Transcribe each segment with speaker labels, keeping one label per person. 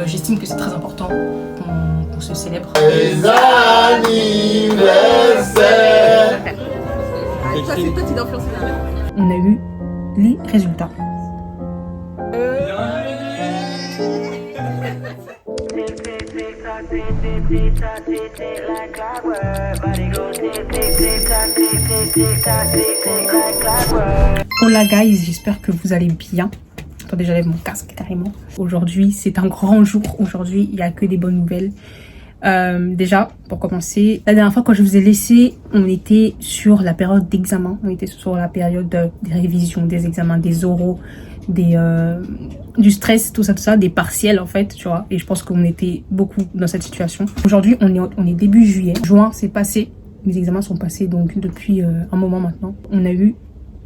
Speaker 1: J'estime que c'est très important qu'on se célèbre.
Speaker 2: Les anniversaires.
Speaker 3: Ça, c'est toi qui t'influences la même.
Speaker 1: On a eu les résultats. Hola guys, j'espère que vous allez bien. Attendez, j'enlève mon casque carrément. Aujourd'hui, c'est un grand jour. Aujourd'hui, il n'y a que des bonnes nouvelles. Déjà, pour commencer, la dernière fois quand je vous ai laissé, on était sur la période d'examen. On était sur la période des révisions, des examens, des oraux, du stress, tout ça, des partiels en fait, tu vois. Et je pense qu'on était beaucoup dans cette situation. Aujourd'hui, on est début juillet. Juin, c'est passé. Mes examens sont passés donc depuis un moment maintenant. On a eu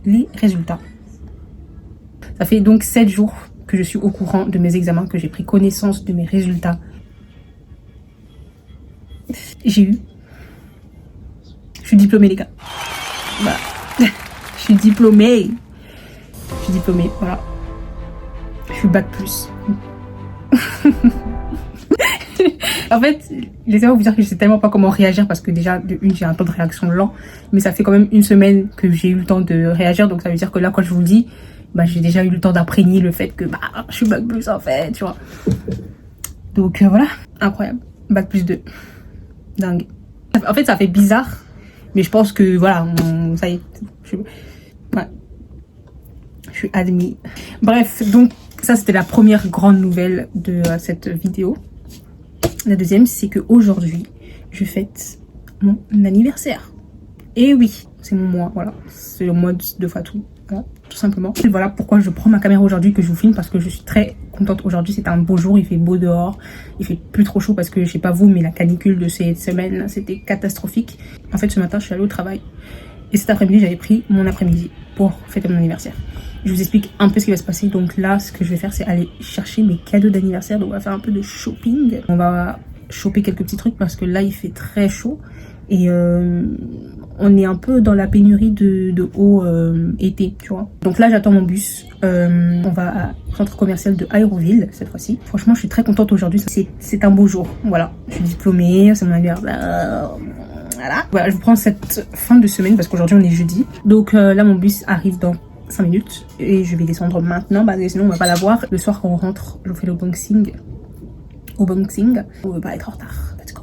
Speaker 1: les résultats. Ça fait donc 7 jours que je suis au courant de mes examens, que j'ai pris connaissance de mes résultats. Je suis diplômée les gars. Voilà. Je suis diplômée, voilà. Je suis bac plus. En fait, laissez-moi vous dire que je sais tellement pas comment réagir parce que déjà, de une, j'ai un temps de réaction lent. Mais ça fait quand même une semaine que j'ai eu le temps de réagir. Donc ça veut dire que là, quand je vous le dis, bah, j'ai déjà eu le temps d'imprégner le fait que bah, je suis bac plus en fait, tu vois. Donc voilà, incroyable. Bac plus 2. Dingue. En fait, ça fait bizarre. Mais je pense que voilà, ça y est. Je suis admis. Bref, donc ça c'était la première grande nouvelle de cette vidéo. La deuxième, c'est qu'aujourd'hui, je fête mon anniversaire. Et oui, c'est mon mois, voilà. C'est le mois de Fatou, voilà, tout simplement. Et voilà pourquoi je prends ma caméra aujourd'hui, que je vous filme, parce que je suis très contente aujourd'hui. C'est un beau jour, il fait beau dehors. Il fait plus trop chaud parce que, je sais pas vous, mais la canicule de cette semaine, c'était catastrophique. En fait, ce matin, je suis allée au travail. Et cet après-midi, j'avais pris mon après-midi pour fêter mon anniversaire. Je vous explique un peu ce qui va se passer. Donc là, ce que je vais faire, c'est aller chercher mes cadeaux d'anniversaire. Donc on va faire un peu de shopping. On va choper quelques petits trucs parce que là, il fait très chaud. Et on est un peu dans la pénurie de eau été, tu vois. Donc là, j'attends mon bus. On va au centre commercial de Aéroville cette fois-ci. Franchement, je suis très contente aujourd'hui. C'est un beau jour. Voilà, je suis diplômée, c'est mon anniversaire. Voilà, je vous prends cette fin de semaine parce qu'aujourd'hui on est jeudi. Donc là mon bus arrive dans 5 minutes et je vais descendre maintenant parce que sinon on va pas l'avoir. Le soir quand on rentre, je vous fais l'unboxing. On veut pas être en retard. Let's go.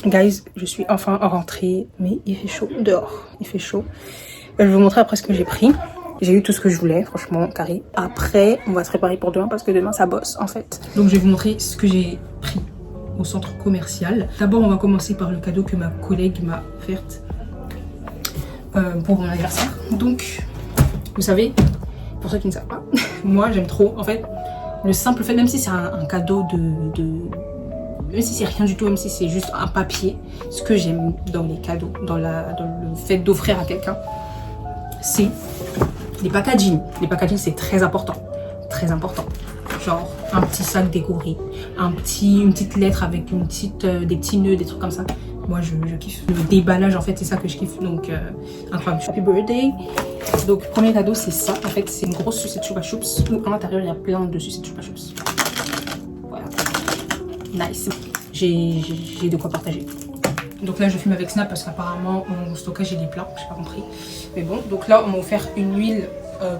Speaker 1: Guys, je suis enfin rentrée, mais il fait chaud dehors. Il fait chaud. Je vais vous montrer après ce que j'ai pris. J'ai eu tout ce que je voulais, franchement, carré. Après, on va se préparer pour demain parce que demain, ça bosse, en fait. Donc, je vais vous montrer ce que j'ai pris au centre commercial. D'abord, on va commencer par le cadeau que ma collègue m'a offert pour mon anniversaire. Donc, vous savez, pour ceux qui ne savent pas, moi, j'aime trop, en fait, le simple fait, même si c'est un cadeau même si c'est rien du tout, même si c'est juste un papier, ce que j'aime dans les cadeaux, dans le fait d'offrir à quelqu'un, c'est les packaging. Les packaging, c'est très important. Très important. Genre, un petit sac décoré. Une petite lettre avec des petits nœuds, des trucs comme ça. Moi, je kiffe. Le déballage, en fait, c'est ça que je kiffe. Donc, incroyable. Happy birthday. Donc, premier cadeau, c'est ça. En fait, c'est une grosse sucette Chupa Chups où à l'intérieur, il y a plein de sucettes Chupa Chups. Voilà. Nice. J'ai de quoi partager. Donc là, je filme avec Snap parce qu'apparemment, mon stockage, il est plein. J'ai pas compris. Mais bon, donc là, on m'a offert une huile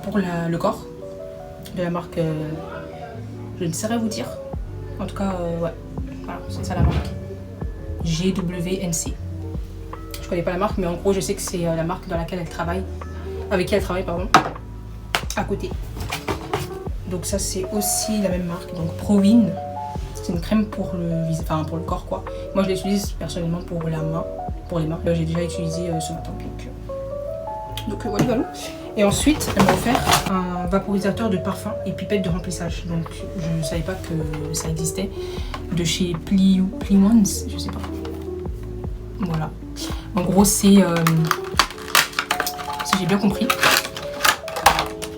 Speaker 1: pour le corps. De la marque, je ne saurais vous dire. En tout cas, ouais. Voilà, c'est ça la marque. GWNC. Je connais pas la marque, mais en gros, je sais que c'est la marque dans laquelle elle travaille. Avec qui elle travaille, pardon. À côté. Donc ça, c'est aussi la même marque. Donc Provine. C'est une crème pour pour le corps, quoi. Moi, je l'utilise personnellement pour la main. Pour les mains. J'ai déjà utilisé ce matin. Donc voilà. Et ensuite, elle m'a offert un vaporisateur de parfum et pipette de remplissage. Donc je ne savais pas que ça existait. De chez Pliwans, je sais pas. Voilà. En gros, c'est si j'ai bien compris,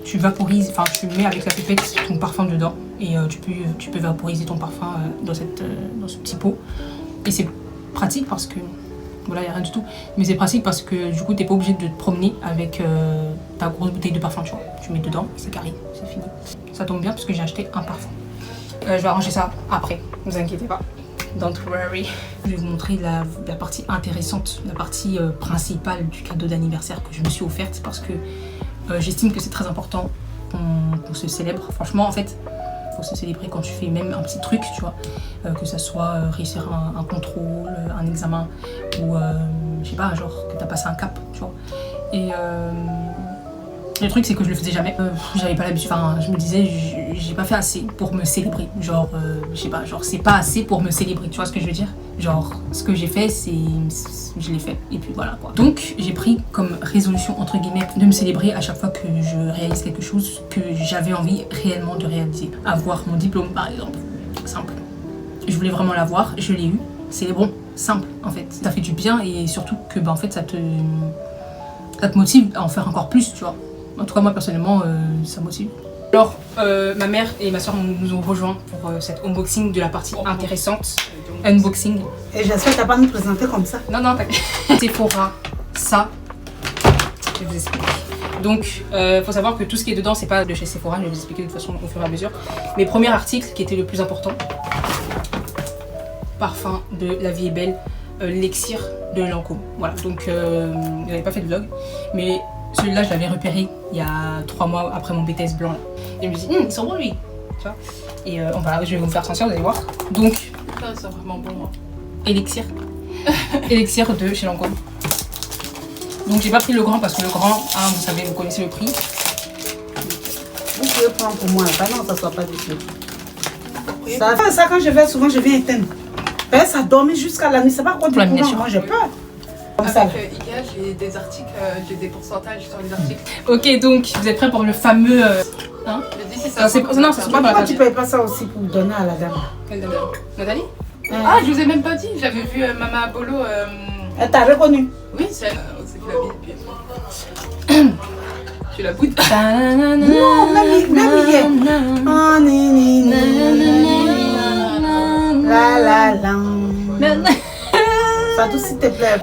Speaker 1: tu vaporises, enfin tu mets avec la pipette ton parfum dedans et tu peux vaporiser ton parfum dans ce petit pot. Et c'est pratique parce que Voilà, il n'y a rien du tout. Mais c'est pratique parce que du coup, t'es pas obligé de te promener avec ta grosse bouteille de parfum, tu vois. Tu mets dedans, c'est carré, c'est fini. Ça tombe bien parce que j'ai acheté un parfum. Je vais arranger ça après, ne vous inquiétez pas. Don't worry. Je vais vous montrer la partie intéressante, la partie principale du cadeau d'anniversaire que je me suis offerte parce que j'estime que c'est très important qu'on se célèbre. Franchement, en fait, faut se célébrer quand tu fais même un petit truc, tu vois, que ça soit réussir un contrôle, un examen ou je sais pas, genre que t'as passé un cap, tu vois. Et le truc c'est que je le faisais jamais, j'avais pas l'habitude, enfin je me disais j'ai pas fait assez pour me célébrer, genre je sais pas, genre c'est pas assez pour me célébrer, tu vois ce que je veux dire, genre ce que j'ai fait je l'ai fait et puis voilà quoi. Donc j'ai pris comme résolution entre guillemets de me célébrer à chaque fois que je réalise quelque chose que j'avais envie réellement de réaliser. Avoir mon diplôme par exemple, simple, je voulais vraiment l'avoir, je l'ai eu, c'est bon, simple en fait, ça fait du bien et surtout que bah en fait ça te motive à en faire encore plus, tu vois. En tout cas, moi, personnellement, ça motive. Alors, ma mère et ma soeur nous ont rejoints pour cet unboxing de la partie intéressante. Unboxing.
Speaker 2: Et j'espère que tu n'as pas nous présenter comme ça.
Speaker 1: Non, non, t'inquiète. Sephora, ça, je vous explique. Donc, faut savoir que tout ce qui est dedans, c'est pas de chez Sephora. Je vais vous expliquer de toute façon au fur et à mesure. Mais premier article qui était le plus important, parfum de La Vie est Belle, l'Elixir de Lancôme. Voilà, donc je n'avais pas fait de vlog, mais celui-là, je l'avais repéré il y a 3 mois après mon BTS blanc. Là. Et je me suis dit, il sent bon lui. Tu vois. Et voilà, je vais vous faire sentir, vous allez voir. Donc,
Speaker 3: Ça sent vraiment bon. Hein.
Speaker 1: Elixir. Elixir de chez Lancôme. Donc, j'ai pas pris le grand parce que le grand, hein, vous savez, vous connaissez le prix.
Speaker 2: Vous pouvez prendre pour moi. Bah non, ça soit pas du tout. Ça, quand je vais, souvent, je viens éteindre. Ben, ça dormit jusqu'à la nuit. C'est pas quoi du courant. Moi, j'ai peur. Comme ça.
Speaker 3: Avec Ikea, j'ai des articles, j'ai des pourcentages sur les articles.
Speaker 1: Ok, donc, vous êtes prêts pour le fameux... hein?
Speaker 3: Je dis si
Speaker 1: Non,
Speaker 3: ça.
Speaker 1: non, c'est pas
Speaker 2: Pourquoi tu payes pas ça aussi pour donner à la dame?
Speaker 1: Quelle dame? Nathalie?
Speaker 3: Ah, je vous ai même pas dit, j'avais vu Mama Apollo.
Speaker 2: Elle t'a reconnu?
Speaker 3: Oui, c'est elle. C'est que la vie depuis. Tu la boudes.
Speaker 2: Non, même hier. Oh, ni. La. Fatou, s'il te plaît.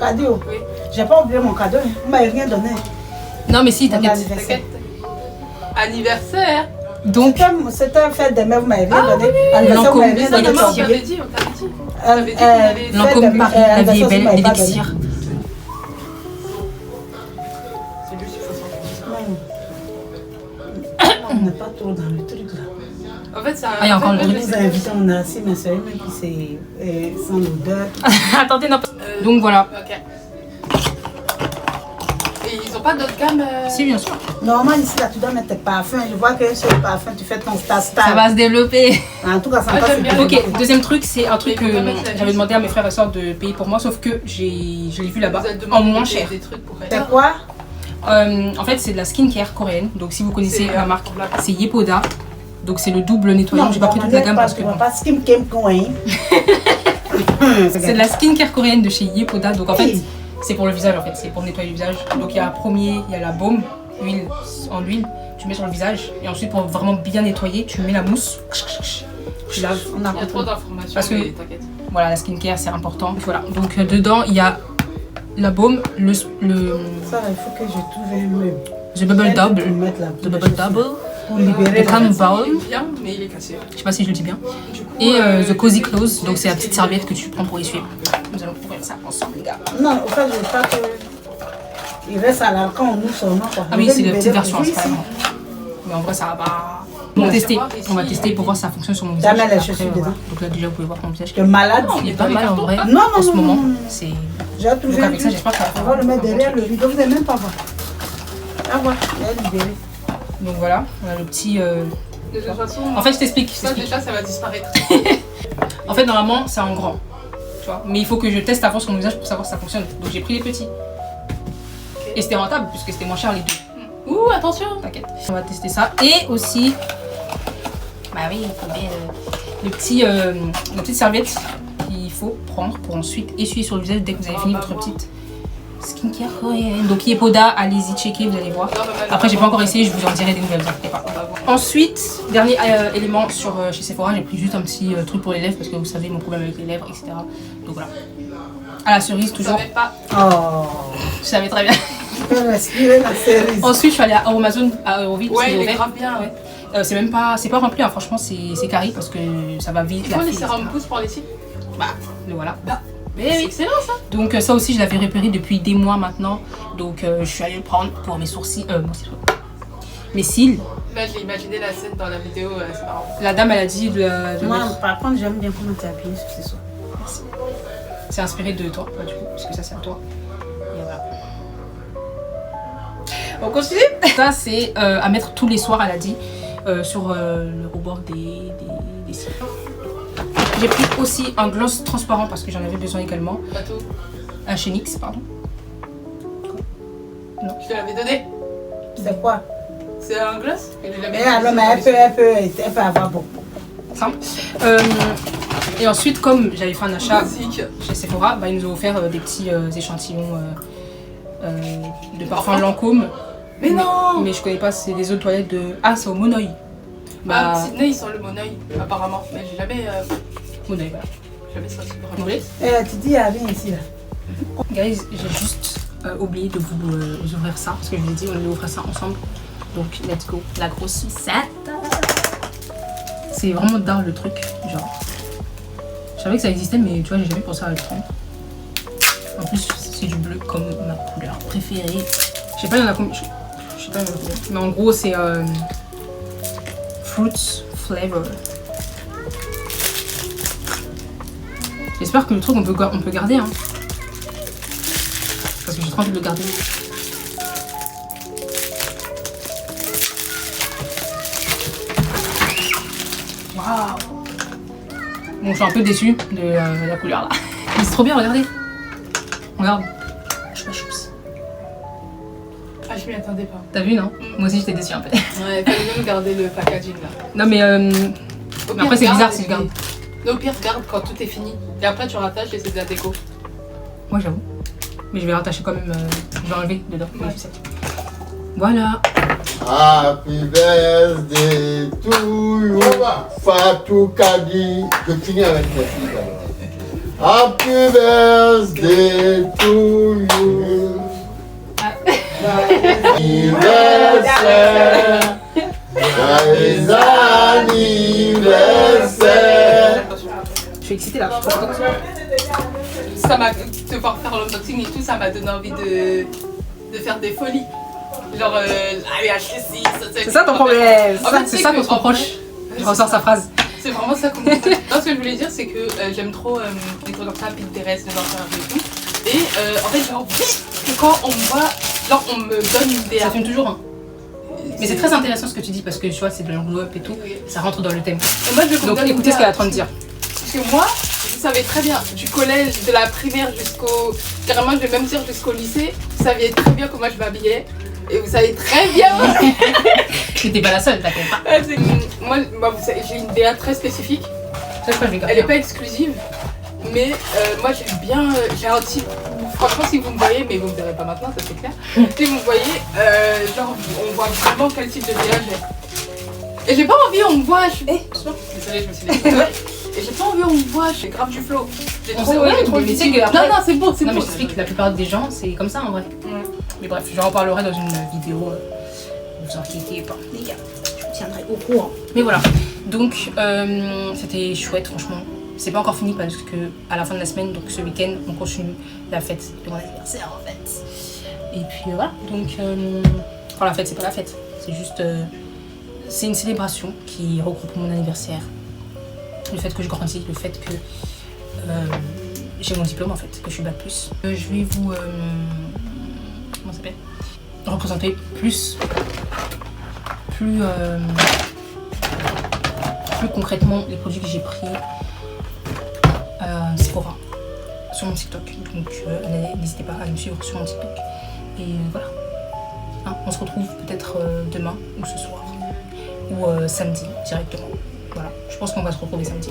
Speaker 2: Cadeau.
Speaker 3: Oui.
Speaker 2: J'ai pas oublié mon cadeau. Vous m'avez rien donné.
Speaker 1: Non, mais si,
Speaker 2: Mon
Speaker 1: t'inquiète.
Speaker 2: anniversaire.
Speaker 3: Anniversaire.
Speaker 1: Donc,
Speaker 2: C'était un fête des mères, vous m'avez rien donné.
Speaker 1: Anniversaire, vous m'avez
Speaker 3: Mais
Speaker 1: rien
Speaker 3: ça,
Speaker 1: donné,
Speaker 3: maman,
Speaker 1: tu as
Speaker 3: on t'avait dit, on t'avait dit. On t'avait dit qu'on allait.
Speaker 1: Lancôme Paris, La Vie est Belle, l'Elixir.
Speaker 3: C'est juste, il faut s'en
Speaker 2: On n'est pas trop dans le truc là.
Speaker 3: En fait, ça.
Speaker 1: Ah, il y a encore le
Speaker 2: On
Speaker 1: truc.
Speaker 2: nous a invités, on a assis, mais c'est eux-mêmes qui c'est sans odeur.
Speaker 1: Attendez, non. Donc voilà.
Speaker 3: Ok. Et ils ont pas d'autres gammes
Speaker 1: Si, bien sûr.
Speaker 2: Normalement, ici, là, tu dois mettre tes parfums. Je vois que sur le parfum, tu fais ton star.
Speaker 1: Ça va se développer.
Speaker 2: En tout cas, ça
Speaker 3: Ah,
Speaker 2: passe
Speaker 3: j'aime bien.
Speaker 2: bien.
Speaker 1: Ok, deuxième truc, c'est un truc que
Speaker 3: Mais faut pas mettre la
Speaker 1: j'avais
Speaker 3: liste.
Speaker 1: demandé à mes frères et soeurs de payer pour moi, sauf que je l'ai vu là-bas
Speaker 3: Vous êtes
Speaker 1: en
Speaker 3: demandé
Speaker 1: moins
Speaker 3: des-
Speaker 1: cher.
Speaker 3: Des trucs pour
Speaker 2: C'est quoi?
Speaker 1: En fait, c'est de la skincare coréenne. Donc, si vous connaissez
Speaker 3: C'est,
Speaker 1: la marque,
Speaker 3: pour la-
Speaker 1: c'est Yepoda. Donc, c'est le double nettoyant. J'ai pas pris toute la gamme parce que.
Speaker 2: Pas Skim Kem Coin.
Speaker 1: C'est de la skincare coréenne de chez Yepoda. Donc, en fait, c'est pour le visage, en fait. C'est pour nettoyer le visage. Donc, il y a un premier, il y a la baume, huile en huile. Tu mets sur le visage. Et ensuite, pour vraiment bien nettoyer, tu mets la mousse. Tu laves.
Speaker 2: On a
Speaker 3: Il y a trop
Speaker 2: compris.
Speaker 3: d'informations,
Speaker 1: Parce que-
Speaker 3: mais t'inquiète.
Speaker 1: Voilà, la skincare, c'est important. Voilà. Donc, dedans, il y a la baume, le
Speaker 2: Ça, il faut que je trouve un meuble.
Speaker 1: The Bubble Double.
Speaker 2: The
Speaker 1: The Bubble Double.
Speaker 2: Pour libérer
Speaker 1: Le calm
Speaker 2: la...
Speaker 1: balm.
Speaker 3: Il est bien, mais il est cassé.
Speaker 1: Je sais pas si je le dis bien.
Speaker 3: Du coup,
Speaker 1: Et The Cozy Clothes. Donc, c'est la petite serviette que tu prends pour essuyer. Nous allons ouvrir ça ensemble, les gars.
Speaker 2: Non, en fait, je veux pas que... Il reste à l'arc quand on ouvre son nom. quoi.
Speaker 1: Ah oui,
Speaker 2: Je vais
Speaker 1: c'est la
Speaker 2: libérer
Speaker 1: petite version,
Speaker 2: pour
Speaker 1: c'est
Speaker 2: ici.
Speaker 1: pas grave. Mais en vrai, ça va pas. On va tester. On va tester pour voir si ça fonctionne sur mon visage.
Speaker 2: Jamais les
Speaker 1: Après,
Speaker 2: chaussures
Speaker 1: voilà.
Speaker 2: dedans.
Speaker 1: Donc là, déjà, vous pouvez voir mon visage.
Speaker 2: Tu es malade.
Speaker 3: Non,
Speaker 1: Il est
Speaker 3: mais
Speaker 1: pas
Speaker 3: dans les
Speaker 1: mal en
Speaker 3: cartons,
Speaker 1: vrai.
Speaker 3: pas.
Speaker 2: Non,
Speaker 1: En ce moment,
Speaker 2: non.
Speaker 1: c'est.
Speaker 2: J'ai trouvé
Speaker 1: Donc
Speaker 2: un
Speaker 1: avec ça,
Speaker 2: truc.
Speaker 1: j'espère que ça va
Speaker 2: On
Speaker 1: faire
Speaker 2: va le mettre derrière le rideau. Vous n'allez même pas voir. Ah ouais, elle est libérée.
Speaker 1: Donc voilà, on a le petit.
Speaker 3: De toute façon,
Speaker 1: En fait, je t'explique.
Speaker 3: ça déjà, ça va disparaître.
Speaker 1: En fait, normalement, c'est en grand. Tu vois. Mais il faut que je teste avant sur mon visage pour savoir si ça fonctionne. Donc j'ai pris les petits. Et c'était rentable puisque c'était moins cher les deux.
Speaker 3: Ouh, attention.
Speaker 1: T'inquiète. On va tester ça. Et aussi. Bah oui, il faut bien. La petite serviette qu'il faut prendre pour ensuite essuyer sur le visage dès que vous avez fini votre petite skincare coréenne. Donc Yepoda, allez-y checker, vous allez voir. Après, j'ai pas encore essayé, je vous en dirai des nouvelles, vous inquiétez pas. Ensuite, dernier élément sur chez Sephora, j'ai pris juste un petit truc pour les lèvres parce que vous savez mon problème avec les lèvres, etc. Donc voilà. À la cerise, toujours.
Speaker 3: Je savais pas.
Speaker 2: Oh.
Speaker 1: Je savais très bien.
Speaker 2: Je peux respirer la cerise.
Speaker 1: Ensuite, je suis allée à Amazon, à Euroville.
Speaker 3: Ouais, il est grave bien.
Speaker 1: Ouais. C'est même pas, c'est pas rempli, hein. Franchement, c'est carré parce que ça va vite.
Speaker 3: Tu prends les sérums pouces pour les cils?
Speaker 1: Bah, le voilà.
Speaker 3: Mais c'est excellent ça.
Speaker 1: Donc ça aussi, je l'avais repéré depuis des mois maintenant. Donc je suis allée le prendre pour mes sourcils, mes cils.
Speaker 3: Là, j'ai imaginé la scène dans la vidéo, c'est marrant.
Speaker 1: La dame, elle a dit de
Speaker 2: Moi,
Speaker 1: mettre-
Speaker 2: par contre, j'aime bien comment tu es habillée sur ces soirs.
Speaker 1: C'est inspiré de toi, du coup, parce que ça c'est à toi. Et voilà. On continue. Ça c'est à mettre tous les soirs, elle a dit, sur le rebord des cils. J'ai pris aussi un gloss transparent parce que j'en avais besoin également.
Speaker 3: Pas tout.
Speaker 1: Un chez NYX, pardon.
Speaker 3: Je te l'avais donné.
Speaker 2: C'est quoi?
Speaker 3: C'est un gloss que j'ai jamais
Speaker 2: Mais alors, mais elle peut avoir beaucoup.
Speaker 1: Simple. Et ensuite, comme j'avais fait un achat
Speaker 3: Basique.
Speaker 1: chez Sephora, bah, ils nous ont offert des petits échantillons de parfum
Speaker 3: Parfum.
Speaker 1: Lancôme.
Speaker 3: Mais non.
Speaker 1: Mais je connais pas, c'est des eaux de toilette de... Ah, c'est au Monoï.
Speaker 3: Bah, Sydney, ils sont le Monoï, apparemment. Mais j'ai jamais.
Speaker 1: Monoï, voilà.
Speaker 3: Jamais sorti
Speaker 1: Vous
Speaker 3: vraiment.
Speaker 1: voulez
Speaker 2: Tu dis, elle vient ici, là.
Speaker 1: Guys, j'ai juste oublié de vous ouvrir ça, parce que je vous ai dit, on allait ouvrir ça ensemble. Donc, let's go. La grosse sucette. C'est vraiment dingue le truc, genre. Je savais que ça existait, mais tu vois, j'ai jamais pensé à le prendre. En plus, c'est du bleu comme ma couleur préférée. Je sais pas, il y en a combien. Je sais pas, il y en a combien. Mais en gros, c'est Fruits Flavor. J'espère que le truc, on peut garder, hein. Parce que j'ai trop envie de le garder. Waouh! Bon, je suis un peu déçue de la couleur là. Mais c'est trop bien, regardez. Regarde. Choups.
Speaker 3: Ah, je m'y attendais pas.
Speaker 1: T'as vu, non? Moi aussi, j'étais déçue un peu.
Speaker 3: Ouais, fallait même garder le packaging là.
Speaker 1: Non, mais
Speaker 3: Au
Speaker 1: après, c'est
Speaker 3: garde,
Speaker 1: bizarre si je
Speaker 3: et
Speaker 1: garde.
Speaker 3: puis- Au pire, garde quand tout est fini. Et après, tu rattaches et c'est de la déco.
Speaker 1: Moi, j'avoue. Mais je vais rattacher quand même. Je vais enlever dedans.
Speaker 3: Ouais.
Speaker 1: les sucettes. Voilà.
Speaker 4: Happy birthday to you, Fatou Kadi. Je finis avec mes filles d'abord. Happy birthday to you. Anniversaire. Joyeux anniversaire.
Speaker 1: Je suis excitée là. Je suis contente.
Speaker 3: Ça m'a. De voir faire l'unboxing et tout, ça m'a donné envie de faire des folies. Genre, allez, acheter ci, ça,
Speaker 1: C'est ça ton problème.
Speaker 3: En fait,
Speaker 1: C'est ça qu'on se reproche. Je ressors sa phrase.
Speaker 3: C'est vraiment ça qu'on me dit. Non, ce que je voulais dire, c'est que j'aime trop les trucs comme ça, Pinterest, les enfants et tout. Et en fait, j'ai envie que quand on me voit, genre, on me donne une idée.
Speaker 1: Ça fume toujours, hein. Mais c'est très intéressant ce que tu dis parce que tu vois, c'est de l'enveloppe et tout.
Speaker 3: Oui.
Speaker 1: Ça rentre dans le thème.
Speaker 3: Et moi, je veux qu'on me
Speaker 1: Donc
Speaker 3: donne une
Speaker 1: écoutez
Speaker 3: idée.
Speaker 1: ce qu'elle est en train de dire.
Speaker 3: Parce que moi, je savais très bien, du collège, de la primaire jusqu'au. Carrément, je vais même dire jusqu'au lycée, vous saviez très bien comment je m'habillais. Et vous savez très bien.
Speaker 1: T'étais pas la seule, t'inquiète pas.
Speaker 3: Moi, vous savez, j'ai une DA très spécifique.
Speaker 1: Ça, je crois que je vais garder.
Speaker 3: Elle est pas exclusive, mais moi j'aime bien. J'ai un type. Franchement, si vous me voyez, mais vous me verrez pas maintenant, ça c'est clair. Si vous me voyez, genre, on voit vraiment quel type de DA j'ai. Et j'ai pas envie, on me voit. Désolée, je me suis laissée. Et j'ai pas envie, on me voit, j'ai grave du flow. J'ai
Speaker 1: On
Speaker 3: trop,
Speaker 1: sait, ouais,
Speaker 3: j'ai trop
Speaker 1: mais
Speaker 3: le
Speaker 1: tu sais
Speaker 3: style.
Speaker 1: que après-
Speaker 3: Non, non, c'est bon, c'est
Speaker 1: Non, mais
Speaker 3: bon.
Speaker 1: je t'explique, la plupart des gens, c'est comme ça en vrai. Mais bref, j'en reparlerai dans une vidéo. Ne vous inquiétez pas, les gars. Je vous tiendrai au courant. Mais voilà. Donc, c'était chouette, franchement. C'est pas encore fini parce que à la fin de la semaine, donc ce week-end, on continue la fête de mon anniversaire en fait. Et puis voilà. Donc, enfin, la fête, c'est pas la fête. C'est juste. C'est une célébration qui regroupe mon anniversaire. Le fait que je grandis, le fait que j'ai mon diplôme en fait, que je suis bac plus. Je vais vous comment ça s'appelle, représenter plus concrètement les produits que j'ai pris à Sephora sur mon TikTok. Donc n'hésitez pas à me suivre sur mon TikTok. Et voilà. Hein, on se retrouve peut-être demain ou ce soir ou samedi directement. Voilà, je pense qu'on va se retrouver samedi.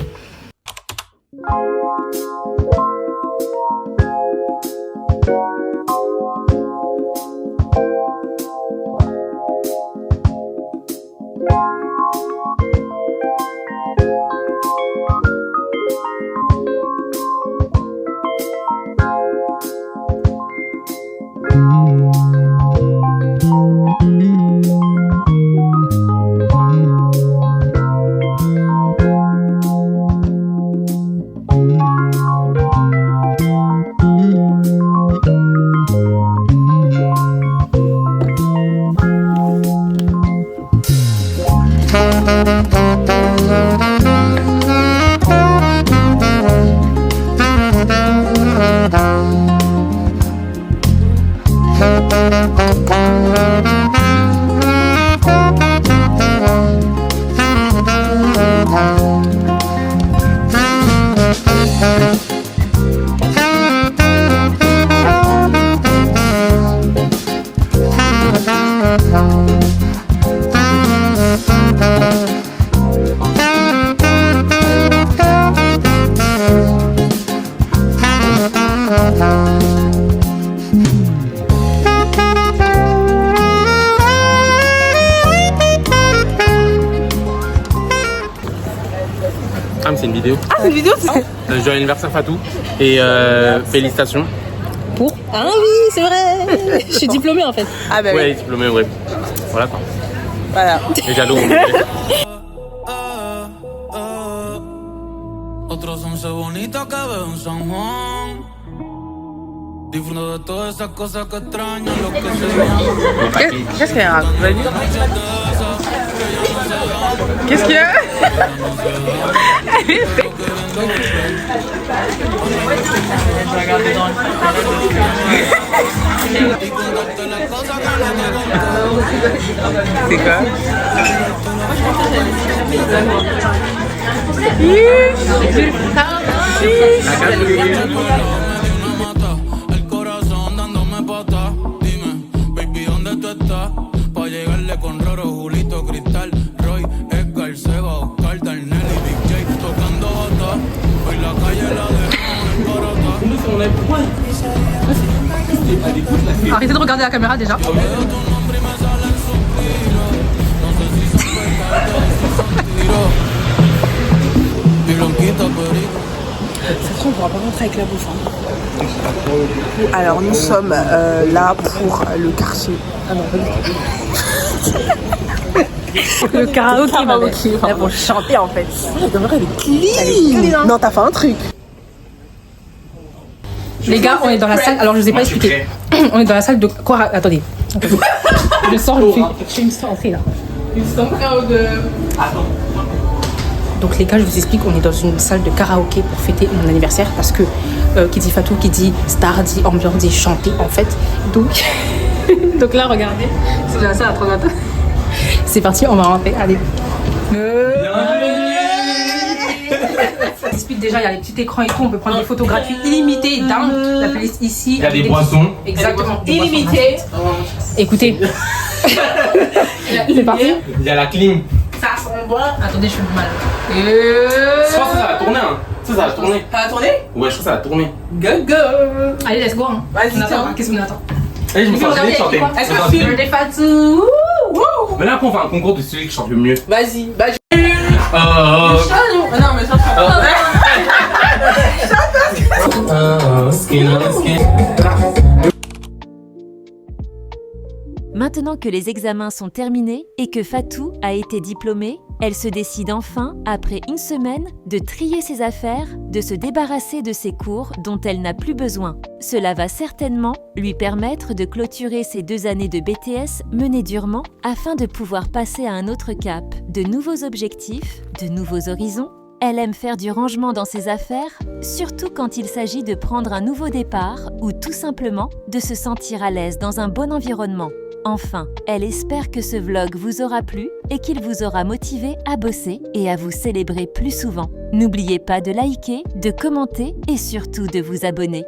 Speaker 5: Ah, mais c'est une vidéo.
Speaker 1: Ah, c'est une vidéo, c'est
Speaker 5: Joyeux anniversaire Fatou et félicitations.
Speaker 1: pour. Ah oui, c'est vrai. Je suis diplômée en fait.
Speaker 2: Ah bah
Speaker 5: Ouais, diplômé, ouais. Voilà quoi.
Speaker 2: voilà.
Speaker 5: Les jaloux.
Speaker 6: Otros 11 bonitas que veo en San Juan. Disfruto de todas esas cosas que extraño, lo que se
Speaker 2: Qu'est-ce qu'il y a? Qu'est-ce qu'il y a? C'est quoi?
Speaker 6: el corazón dándome patas. Dime, baby, ¿dónde tú estás? Pa' llegarle con Roro, Julito, Cristal, Roy, Edgar, Seba, Oscar, Darnell y Big J tocando bata. Hoy la calle la dejamos en barata.
Speaker 1: Arrêtez de regarder la caméra déjà.
Speaker 6: Y blanquita, perico.
Speaker 1: Ça se trouve, on pourra pas rentrer avec la bouffe. Hein.
Speaker 2: Alors nous sommes là pour le quartier.
Speaker 1: Ah non, pas du tout. Le karaoké, ma belle. Là, pour chanter en fait.
Speaker 2: Elle est clean. Non, t'as fait un truc.
Speaker 1: Les gars, on est dans la salle. Alors, je vous ai pas expliqué. On est dans la salle de. Quoi? Attendez. Je sors le truc. Je fais une entrée là. Donc, les gars, je vous explique. On est dans une salle de karaoké pour fêter mon anniversaire parce que qui dit Fatou, qui dit star, dit ambiance, dit chanter en fait. Donc, donc là, regardez. C'est la salle à 30 minutes. C'est parti, on va rentrer. Allez. On explique déjà, il y a les petits écrans et tout, on peut prendre des photos gratuites illimitées dans la playlist ici.
Speaker 5: Il y a des boissons.
Speaker 1: Exactement. Illimitées. Écoutez. C'est parti.
Speaker 5: Il y a la clim.
Speaker 1: Ça sent bon. Attendez, je fais mal.
Speaker 5: Je pense que ça va tourner. Hein. Ça va tourner.
Speaker 3: Ça va tourner?
Speaker 5: Ouais, je crois que ça va tourner.
Speaker 3: Go go.
Speaker 1: Allez, let's go. Hein.
Speaker 3: Vas-y,
Speaker 1: On attend,
Speaker 3: tiens.
Speaker 1: hein. Qu'est-ce qu'on attend?
Speaker 5: Allez, je me sens gêné de chanter.
Speaker 3: Est-ce que tu
Speaker 1: Birthday Fatou.
Speaker 5: Mais là, après, on fait un concours de celui qui chante le mieux.
Speaker 3: Vas-y, bah je...
Speaker 5: Oh,
Speaker 3: Non mais ça
Speaker 7: Maintenant que les examens sont terminés et que Fatou a été diplômée, elle se décide enfin, après une semaine, de trier ses affaires, de se débarrasser de ses cours dont elle n'a plus besoin. Cela va certainement lui permettre de clôturer ses 2 années de BTS menées durement afin de pouvoir passer à un autre cap, de nouveaux objectifs, de nouveaux horizons. Elle aime faire du rangement dans ses affaires, surtout quand il s'agit de prendre un nouveau départ ou tout simplement de se sentir à l'aise dans un bon environnement. Enfin, elle espère que ce vlog vous aura plu et qu'il vous aura motivé à bosser et à vous célébrer plus souvent. N'oubliez pas de liker, de commenter et surtout de vous abonner.